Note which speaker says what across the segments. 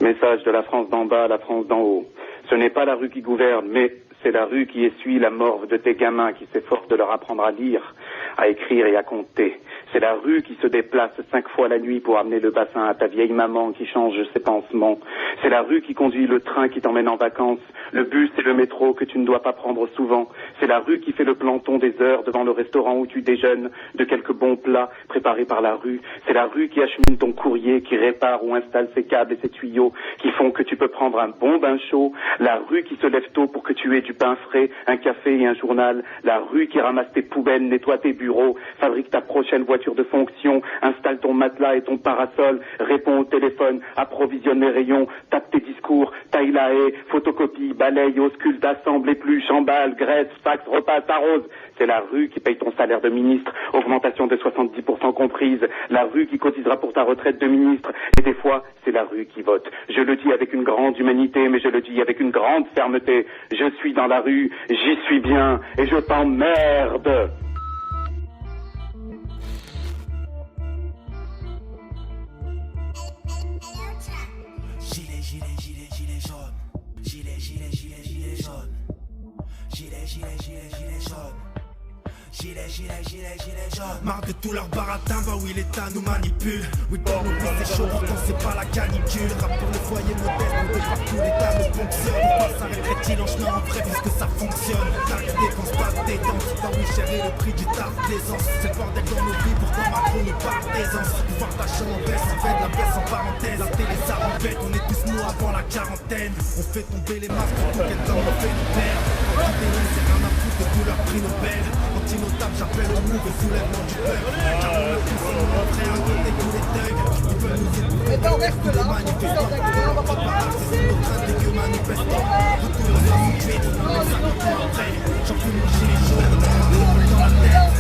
Speaker 1: Message de la France d'en bas à la France d'en haut. Ce n'est pas la rue qui gouverne, mais c'est la rue qui essuie la morve de tes gamins qui s'efforcent de leur apprendre à lire, à écrire et à compter. C'est la rue qui se déplace 5 fois la nuit pour amener le bassin à ta vieille maman qui change ses pansements. C'est la rue qui conduit le train qui t'emmène en vacances, le bus et le métro que tu ne dois pas prendre souvent. C'est la rue qui fait le planton des heures devant le restaurant où tu déjeunes de quelques bons plats préparés par la rue. C'est la rue qui achemine ton courrier, qui répare ou installe ses câbles et ses tuyaux, qui font que tu peux prendre un bon bain chaud. La rue qui se lève tôt pour que tu aies du pain frais, un café et un journal. La rue qui ramasse tes poubelles, nettoie tes bureaux, fabrique ta prochaine voiture de fonction, installe ton matelas et ton parasol, répond au téléphone, approvisionne les rayons, tape tes discours, taille la haie, photocopie, balaye, ausculte, assemble, épluche, emballe, graisse, fax, repasse, arrose. C'est la rue qui paye ton salaire de ministre, augmentation de 70% comprise. La rue qui cotisera pour ta retraite de ministre. Et des fois, c'est la rue qui vote. Je le dis avec une grande humanité, mais je le dis avec une grande fermeté. Je suis dans la rue, j'y suis bien, et je t'emmerde.
Speaker 2: Gilet jaune. Gilet jaune. Gilet jaune. Marre de tout leur baratin, bah oui l'État nous manipule. Oui pour nous c'est chaud, pourtant c'est pas la canicule. Rap pour le foyer modeste, mais de partout l'État ne fonctionne. Pourquoi s'arrêterait-il en chemin en vrai puisque ça fonctionne? Taxe, dépense, pas de détente. Bah oui chérie, le prix du taf d'aisance. C'est le bordel dans nos vies, pourtant Macron nous parle d'aisance. Pouvoir d'achat en baisse, on fait de la baisse en parenthèse. La télé ça embête, on est tous mous avant la quarantaine. On fait tomber les masques pour tout quelqu'un, on fait nos pères. Quand tu dénonces, c'est rien à foutre de tout leur prix Nobel. Notable, j'appelle au move, soulèvement du peuple. Car on a tous en prêt à donner tous les thugs. Ils veulent nous étouffer, tous les manifestants. On va pas c'est nos trains de vieux manifestants. Retour au 68, 50 ans après. J'en fous mon gilet jaune, dans la tête.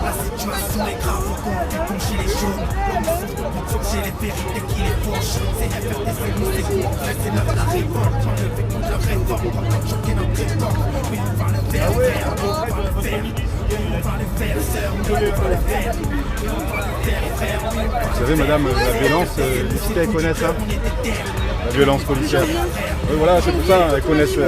Speaker 2: La situation est grave, faut qu'on tue ton gilet jaune. L'homme songe depuis toujours, j'ai les vérités qui les fauchent. C'est FRT, c'est nous, c'est court, c'est l'heure de la révolte. On le fait contre leur réforme, on va choquer notre époque. Oui, on va le faire, on va le faire. On va le faire, sœur, on va le faire. On va le faire, frère.
Speaker 3: Vous savez, madame, la violence, les cités, elles connaissent ça. La violence policière. Oui, voilà, c'est pour ça, elles connaissent.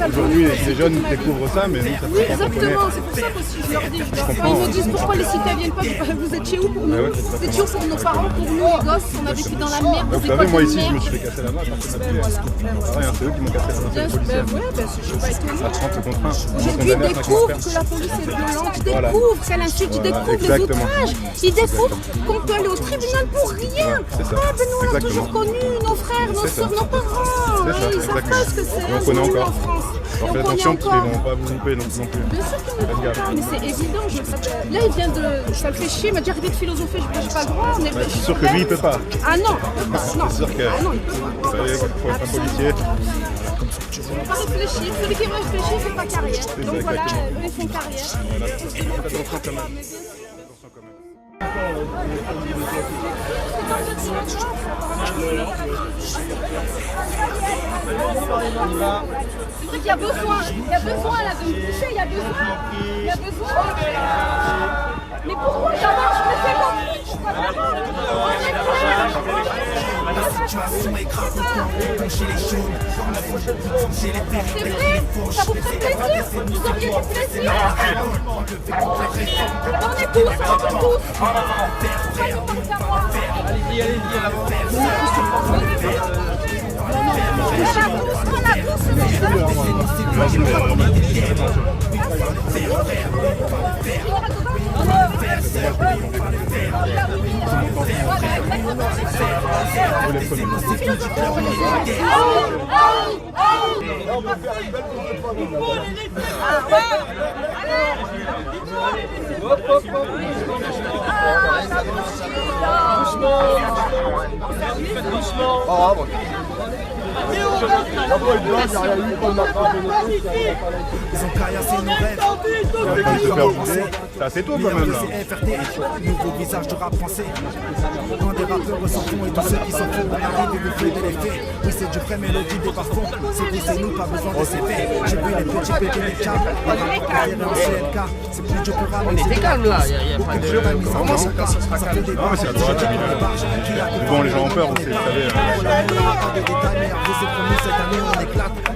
Speaker 3: Aujourd'hui, les jeunes découvrent ça, mais nous, ça
Speaker 4: oui, exactement, c'est pour ça qu'aussi je leur dis. Ils nous disent pourquoi les cités viennent pas. Vous êtes chez où pour nous? Vous êtes chez où pour nos parents, pour nous, les gosses? On a vécu dans la merde.
Speaker 3: Vous savez, moi ici, je me suis fait casser la main. C'est eux qui m'ont cassé la main.
Speaker 4: Je suis pas étonnée.
Speaker 3: À 30 contre 1.
Speaker 4: Aujourd'hui, ils découvrent que la police est violente. Ils découvrent qu'elle insulte, ils découvrent les outrages. Ils découvrent qu'on peut aller au tribunal pour rien. Ah, ben nous, on a toujours connu nos frères, nos soeurs, nos parents. Ils savent pas ce que c'est.
Speaker 3: On connaît encore. Alors faites attention parce qu'ils vont pas vous louper non plus.
Speaker 4: Bien sûr qu'ils vont pas, mais c'est évident. Là, il vient de. Ça le fait chier, il m'a dit arrêtez de philosopher, je pas le droit.
Speaker 3: Je suis sûr que lui, il peut pas.
Speaker 4: Ah non, il peut pas. Non.
Speaker 3: C'est sûr que.
Speaker 4: Ah non, il peut pas.
Speaker 3: Vous savez, il faut être un policier.
Speaker 4: Il faut pas réfléchir. Celui qui réfléchit, fait pas carrière. Donc voilà, eux, ils font carrière.
Speaker 3: Faites attention quand même.
Speaker 4: C'est vrai qu'il y a besoin là de me toucher, il y a besoin. Mais pourquoi d'abord je me fais pas?
Speaker 2: La situation est grave, faut qu'on gilet jaune. J'ai les vérités qui les fauchent.
Speaker 4: Ça vous ferait plaisir? Vous auriez du plaisir? On est tous.
Speaker 2: Allez-y, Ils ont caillassé nos rêves.
Speaker 3: C'est assez tôt quand même là.
Speaker 2: FRT, nouveau visage de rap français. Quand des rappeurs s'en font et tous ceux qui s'en font, on arrive et vous faites de l'effet. Oui, c'est du vrai mélodie des bas-fonds. C'est vous et nous, pas besoin de CV. J'ai vu les petits péter les câbles. En CLK, c'est plus dur pour ramener.
Speaker 5: On était calme là, il n'y a pas de.
Speaker 2: Comment ça sera calme?
Speaker 3: Ah mais c'est la droite terminale. Mais bon, les gens ont peur aussi, vous savez.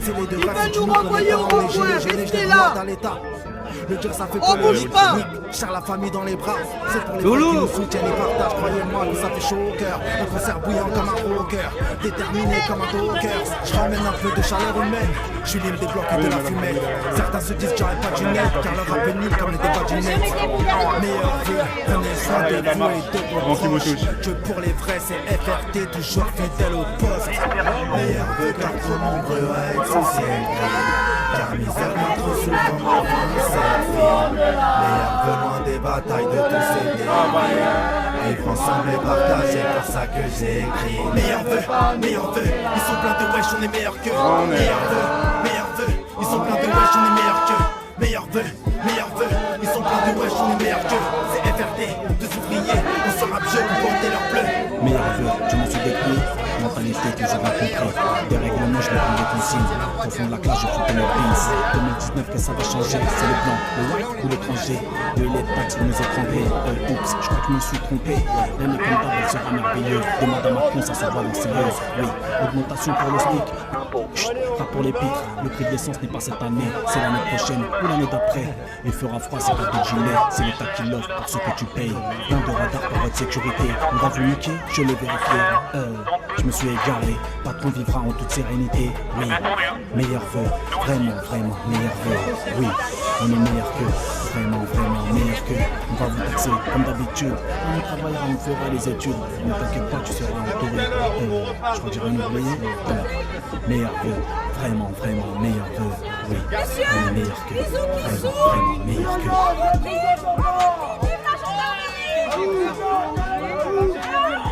Speaker 2: C'est les deux vagues, si tu nous connais pas, on est gêné, je dans l'état. Le dire ça fait
Speaker 5: bouge pas.
Speaker 2: Cher la famille dans les bras. C'est pour les gens qui nous soutiennent et partagent. Croyez-moi que ça fait chaud au cœur. Un concert bouillant comme un rocker, déterminé comme un docker. Je ramène un peu de chaleur humaine. Je suis l'île des blocs et de la fumée. Certains se disent que j'aurais pas du net, car leur rap est nul comme les débats du net. Meilleur vœu, prenez soin de vous et de vos proches. Que pour les vrais c'est FRT, toujours fidèle au poste. Meilleur vœu car trop nombreux à être sensibles. Car misère m'a trop souvent avancé. Meilleur vœu loin des batailles de tous ces délires. Vivre ensemble et partager, pour ça que j'ai écrit. Meilleur vœu, ils sont pleins de wesh, on est meilleur que. Meilleur vœu, ils sont pleins de wesh, on est meilleur que. Meilleur vœu, ils sont pleins de wesh, on est meilleur que. C'est FRT, deux ouvriers, on se rappe jeu, pour porter leur bleu.
Speaker 6: Meilleur vœu, je m'en suis décrit. Mentalité toujours incompris. Des règlements, je me prends des consignes. Au fond de la classe, je fous mes pins. 2019, que ça va changer, c'est le blanc, le white ou l'étranger. De l'État qui nous a trompés. Oups, je crois que je me suis trompé. L'année comme d'hab, elle sera merveilleuse. Demande à Macron, ça se voit dans sérieuse. Oui, augmentation pour le SMIC. Chut, pas pour les pitres. Le prix de l'essence n'est pas cette année, c'est l'année prochaine ou l'année d'après. Il fera froid, c'est pas de gilet. C'est l'État qui l'offre pour ce que tu payes. Plein de radars pour votre sécurité. On va vous niquer, je l'ai vérifié. Je me suis égaré, patron vivra en toute sérénité. Oui, meilleur vœu, vraiment, meilleur vœu. Oui, on est meilleur que, vraiment, meilleur que. On va vous taxer comme d'habitude. On travaillera, on fera les études. Ne t'inquiète pas, tu seras entouré. Je crois que j'ai rien oublié. Meilleur vœu, vraiment, meilleur vœu. Oui, on est meilleur que, vraiment, meilleur que.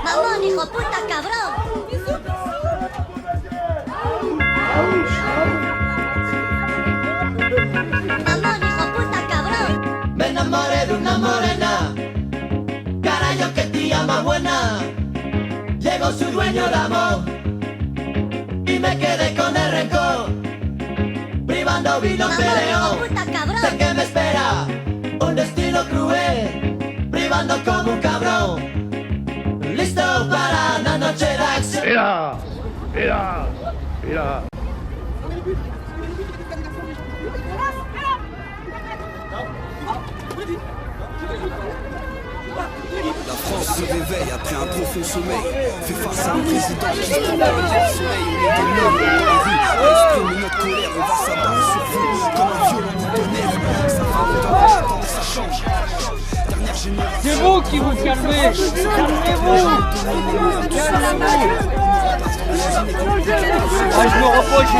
Speaker 7: Mamón, hijo puta, cabrón. Mamón, hijo puta, cabrón.
Speaker 8: Me enamoré de una morena, carayo que tía más buena. Llegó su dueño de amor y me quedé con el rencor. Privando vino peleón, sé que me espera un destino cruel. Privando como un cabrón. Listo para la noche de acción.
Speaker 5: Mira.
Speaker 9: La France se réveille après un profond sommeil. Fait face à un président qui se trompe avec le soleil. On est des nobles dans les rues. On exprime notre colère, on va s'abattre sur vous comme un violent coup de tonnerre. Ça fait longtemps que j'attends que ça change. Dernière génération.
Speaker 5: C'est vous qui vous calmez. Calmez-vous. Ah, je me repose, je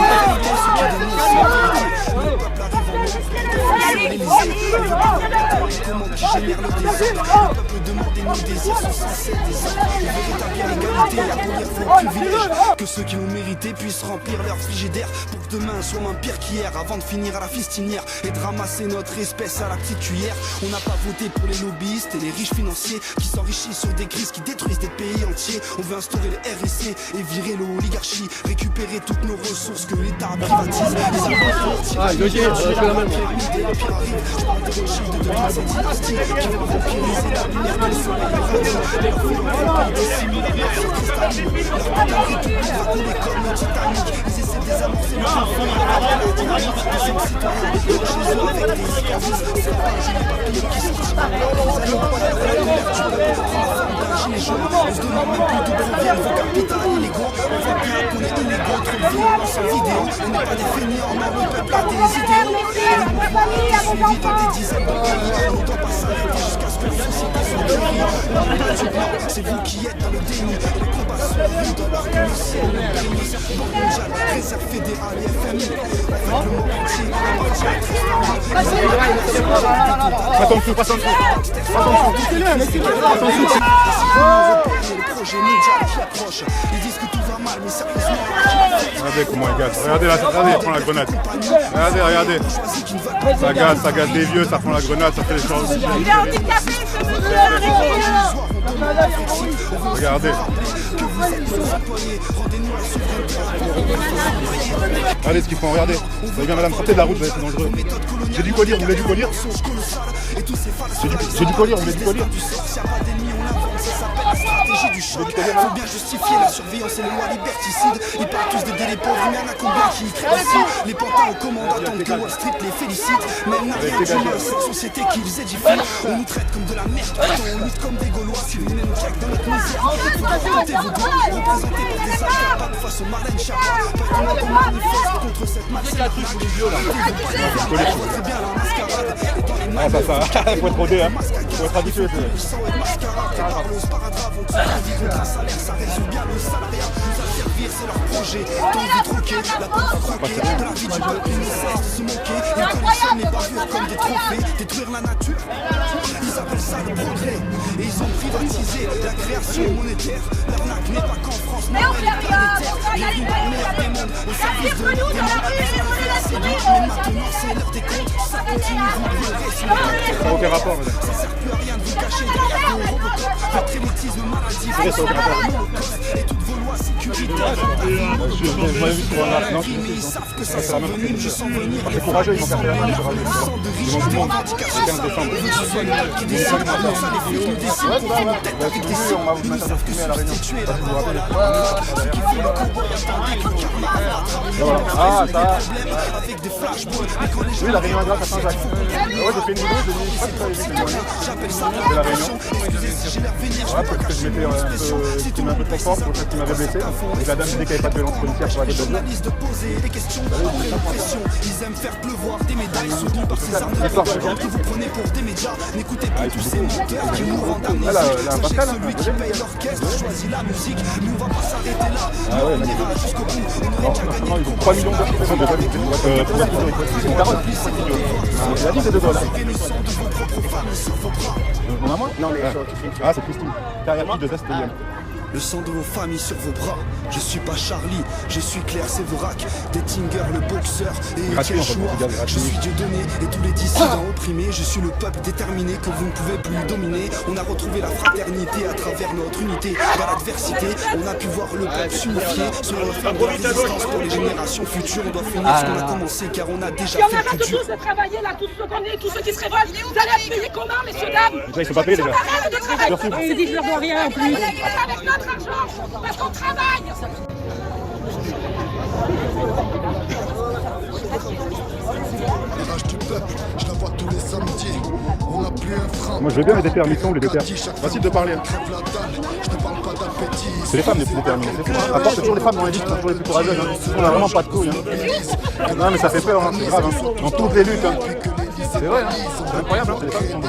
Speaker 9: que ceux qui l'ont mérité puissent remplir leur frigidaire pour que demain soit moins pire qu'hier avant de finir à la fistinière et de ramasser notre espèce à la petite cuillère. On n'a pas voté pour les lobbyistes et les riches financiers qui s'enrichissent sur des crises qui détruisent des pays entiers. On veut instaurer le RSC et virer l'oligarchie, récupérer toutes nos ressources que l'État privatise.
Speaker 5: Ah, je dis, je fais la même.
Speaker 9: Des dizaines de pays, on ne doit pas s'arrêter jusqu'à ce que la société soit guérie. C'est vous qui êtes dans le déni. Les combats sont rudes alors que le ciel est béni. Banque mondiale, réserve fédérale et FMI. On fait le monde entier,
Speaker 3: Passe en dessous, passe en dessous. Passe en dessous.
Speaker 9: le projet mondial qui approche. Ils disent que tout va mal, mais sérieusement.
Speaker 3: Regardez comment il gaz. Regardez là, regardez, il prend la grenade. Regardez, regardez. Ça gaz des vieux, ça prend la grenade, ça fait les choses.
Speaker 4: Il est handicapé, ce monsieur.
Speaker 3: Regardez. Regardez ce qu'ils font, regardez. Vous voyez bien madame, sortez de la route, c'est dangereux. J'ai du collier, vous voulez du collier? J'ai du collier, vous voulez du collier?
Speaker 9: Faut bien justifier la surveillance et les lois liberticides. Ils parlent tous des délais pauvres, mais il y en a combien qui y créent ici. Les pantins aux commandes attendent que Wall Street les félicite. Mais elle n'a rien du mal, cette société qu'ils édifient. On nous traite comme de la merde, pourtant on lutte comme des Gaulois. Si vous venez nous check dans notre misère, représentez vos droits, représentez pour des acteurs, pas face au Marlène Schiappa. Parce qu'on manifeste contre cette mascarade. C'est bien la mascarade.
Speaker 3: Ah ça, faut être rodé, hein. Faut être habitué.
Speaker 9: Ça résume bien le salariat. Nous a servir, c'est leur projet. Tant de troquer, la porte croquée. De la vie du peuple, ils ne cessent de se moquer. Ils collectivent les bavures comme des trophées. Détruire la nature, ils appellent ça le progrès. Et ils ont privatisé la création monétaire. L'arnaque n'est pas qu'en France, mais en planétaire. Les rues par meilleur des mondes, au service de nos mais maintenant c'est l'heure des comptes. Ça continue, vous brûlerez sur le terre.
Speaker 3: Ça n'a aucun rapport, madame.
Speaker 9: Ça sert plus à rien de vous cacher derrière vos Robocop. Votre élitisme maladif, et toutes vos lois sécuritaires. Ils savent que ça s'envenime, je sens venir.
Speaker 3: C'est courageux, ils vont faire rien, c'est courageux.
Speaker 9: Ils vont tout le monde, 15 décembre. Ce soit nous qui décident, maintenant ça les flics nous décident. On fait nos têtes avec des cibles. Ils ne savent que ce qui tuer la parole. Ceux qui font le combat, attendez que le karma
Speaker 3: Ah, ça.
Speaker 9: avec des flashballs. Mais quand les gens
Speaker 3: Oui, la réunion à grâce à Saint-Jacques. Ouais, j'ai fait une vidéo,
Speaker 9: j'appelle ça la réunion. Excusez si j'ai l'air vénère,
Speaker 3: ouais, parce que je m'étais un peu trop fort pour le fait qu'il m'avait blessé. Et la dame disait qu'il n'y avait pas de violence policière sur la tête de Dieu.
Speaker 9: De poser des questions après la pression. Ils aiment faire pleuvoir des médailles soutenues par ces armes que vous prenez pour des médias. N'écoutez plus tous ces menteurs qui nous rendent amnésiques. Sachez que celui qui paye l'orchestre choisit la musique. Mais on va pas s'arrêter là. On ira jusqu'au bout. On aurait déjà gagné.
Speaker 3: Ils ont 3 millions d'heures de validité. C'est une carotte. Il a dit c'est 2 dollars. On a moins? Non, mais ah, c'est Christine. Carrière qui de test William.
Speaker 9: Le sang de vos familles sur vos bras. Je suis pas Charlie, je suis Claire Séverac, Dettinger le boxeur et Etienne Chouard. Je suis Dieudonné et tous les dissidents opprimés. Je suis le peuple déterminé que vous ne pouvez plus dominer. On a retrouvé la fraternité à travers notre unité. Dans l'adversité, on a pu voir le peuple s'unifier. Sur le front de la résistance pour les générations futures. On doit finir ce qu'on a commencé car on a déjà fait le plus dur.
Speaker 10: Tous de travailler là, tous ceux qu'on est, tous ceux qui se révoltent. Vous allez être payés comment, messieurs, dames?
Speaker 3: Ils sont pas payés déjà.
Speaker 10: On dit que je leur dois rien en plus. Avec notre argent, parce qu'on travaille.
Speaker 9: L'âge du peuple, je la vois tous les samedis. On n'a plus un franc.
Speaker 3: Moi je veux bien les déterminants, les déter. Facile de parler.
Speaker 9: Je te parle pas d'appétit.
Speaker 3: C'est les femmes les plus déterminées. À part c'est toujours les femmes dans les luttes qui sont toujours les plus courageuses. On a vraiment pas de couilles. Non mais ça fait peur, c'est grave. Dans toutes les luttes. C'est vrai, c'est incroyable. C'est les femmes qui sont dans.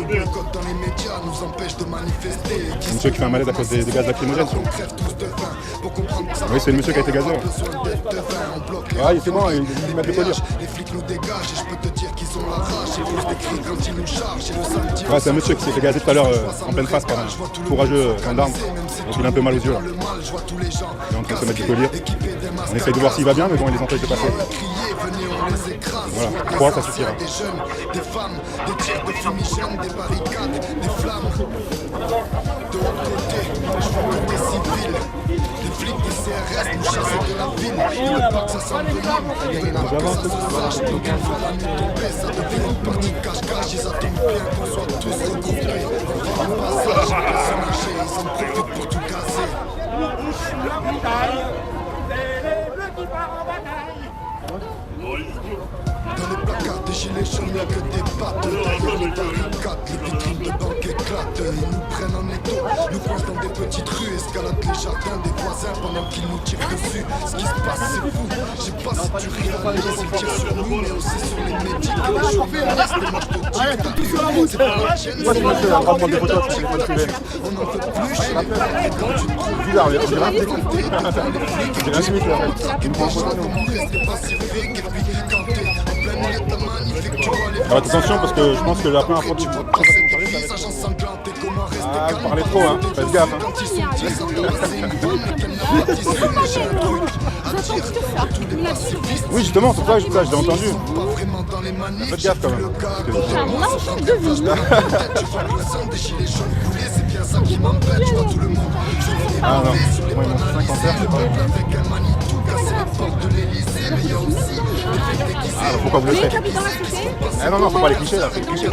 Speaker 9: Dans les médias nous empêche de manifester.
Speaker 3: Un monsieur qui fait un malaise à cause des gaz lacrymogènes. Oui, c'est le monsieur qui a été gazé. Ah, c'est bon, il m'a fait dire.
Speaker 9: Les flics nous dégagent et je peux te dire qu'ils ont la rage. Ils posent des cris quand ils nous chargent.
Speaker 3: Ouais, c'est un monsieur qui s'est fait gazer tout à l'heure en pleine face par un courageux gendarme. Donc il a un peu mal aux yeux là. Il est en train de se mettre du collier. On essaye de voir s'il va bien, mais bon, il les empêche de passer. Voilà, 3 ça suffira.
Speaker 9: Des jeunes, des femmes, des tirs de fumigène, des barricades, des flammes. De l'autre côté, je vois que des civils. Les flics des CRS nous chassent de la ville. Ils ne pas que ça semble libre. Il y en a que ça sauvage. Donc une fois la nuit tombée, ça devient une partie cache-cache. Ils attendent bien qu'on soit tous regroupés. On va en passage, ils sont lâchés, ils en profitent pour tout casser. Dans les placards des gilets jaunes, y'a que des pattes. Derrière les barricades, les vitrines de banque éclatent. Ils nous prennent en étau, nous coincent dans des petites rues, escaladent les jardins des voisins pendant qu'ils nous tirent dessus. Ce qui se passe c'est fou, je sais pas si tu réalises, ils tirent sur nous mais aussi sur les médias. Les journalistes, des matchs de tir, c'est pas la chaîne,
Speaker 3: moi je pense qu'on va prendre des photos sur les points privés.
Speaker 9: on en peut plus chez les pères et quand tu trouves
Speaker 3: Bizarre, on dirait un flic.
Speaker 9: c'est l'insulte là. Comment rester pacifique et puis quand t'es en plein milieu de ta magnifique, tu vois les
Speaker 3: Alors attention parce que je pense que la première fois que tu parles, ah, vous parlez trop, hein. Faites gaffe, hein. Oui, justement, c'est ça, je l'ai entendu. Faites gaffe quand même. Ah non, moi ils m'ont 50 heures, c'est pas bon. Ah, alors pourquoi vous le faites? Ah non, faut pas les clichés là, faut les clichés.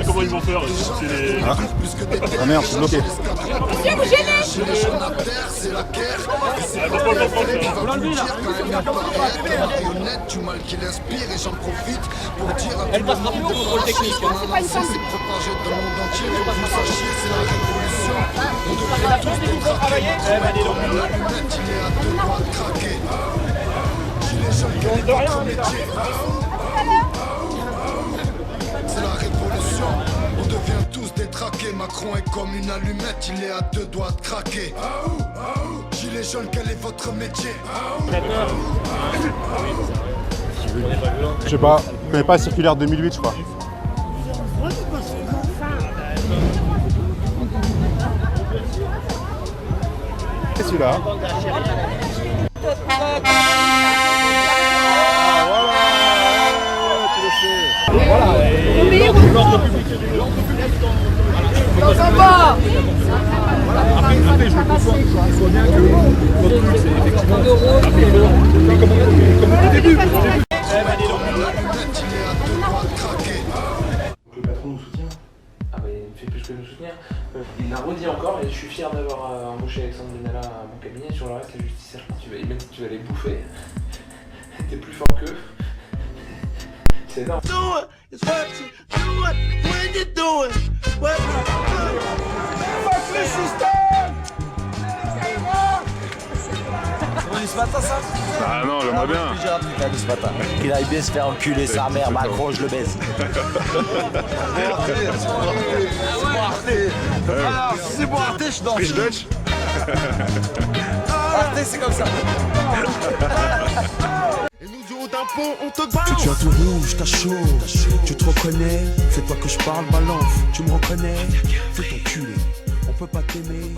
Speaker 5: Comment ils vont faire?
Speaker 3: Ah merde, je suis bloqué.
Speaker 10: Monsieur, vous gênez.
Speaker 5: Elle passe par le contrôle technique.
Speaker 10: C'est pas une femme.
Speaker 9: C'est la révolution, on devient tous détraqués. Macron est comme une allumette, il est à deux doigts de craquer. Gilets jaunes, quel est votre métier?
Speaker 3: Je sais pas, je connais pas la circulaire 2008 je crois. Et celui-là. Après, je me conçois bien que votre truc, c'est effectivement... Comme au début.
Speaker 11: Le patron nous soutient. Ah bah il fait plus que nous soutenir. Il l'a redit encore et je suis fier d'avoir embauché Alexandre Benalla à mon cabinet. Sur le reste, la justice, il m'a dit tu vas les bouffer. T'es plus fort qu'eux. C'est énorme.
Speaker 12: Ce matin, ça?
Speaker 3: Ah non, j'aimerais bien.
Speaker 12: Ce matin. Qu'il aille bien se faire enculer sa mère, Macron, je le baise.
Speaker 9: Alors, si c'est pour Arte, je danse.
Speaker 3: Dutch.
Speaker 12: Arte, c'est comme ça.
Speaker 9: Tu tiens tout rouge, t'as chaud, tu te reconnais, c'est toi que je parle, balance, tu me reconnais, fais t'enculer, on peut pas t'aimer.